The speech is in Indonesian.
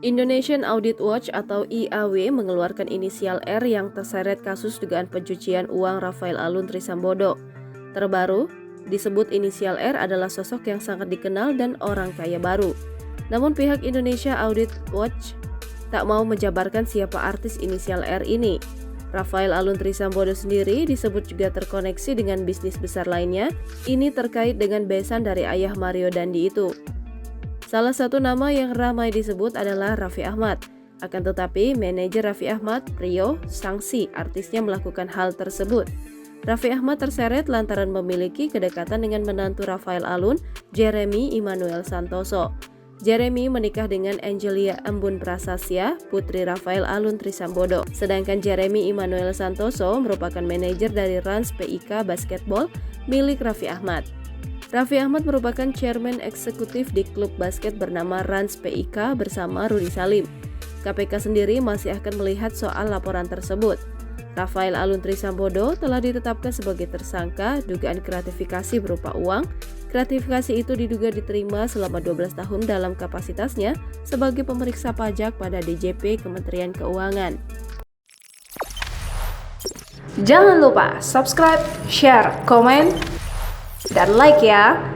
Indonesian Audit Watch atau IAW mengeluarkan inisial R yang terseret kasus dugaan pencucian uang Rafael Alun Trisambodo. Terbaru, disebut inisial R adalah sosok yang sangat dikenal dan orang kaya baru. Namun pihak Indonesia Audit Watch tak mau menjabarkan siapa artis inisial R ini. Rafael Alun Trisambodo sendiri disebut juga terkoneksi dengan bisnis besar lainnya. Ini terkait dengan besan dari ayah Mario Dandi itu. Salah satu nama yang ramai disebut adalah Raffi Ahmad. Akan tetapi, manajer Raffi Ahmad, Rio, sangsi artisnya melakukan hal tersebut. Raffi Ahmad terseret lantaran memiliki kedekatan dengan menantu Rafael Alun, Jeremy Immanuel Santoso. Jeremy menikah dengan Angelia Embun Prasasya, putri Rafael Alun Trisambodo. Sedangkan Jeremy Immanuel Santoso merupakan manajer dari Rans PIK Basketball milik Raffi Ahmad. Raffi Ahmad merupakan chairman eksekutif di klub basket bernama Rans PIK bersama Rudy Salim. KPK sendiri masih akan melihat soal laporan tersebut. Rafael Alun Trisambodo telah ditetapkan sebagai tersangka dugaan gratifikasi berupa uang. Gratifikasi itu diduga diterima selama 12 tahun dalam kapasitasnya sebagai pemeriksa pajak pada DJP Kementerian Keuangan. Jangan lupa subscribe, share, komen, dan like ya.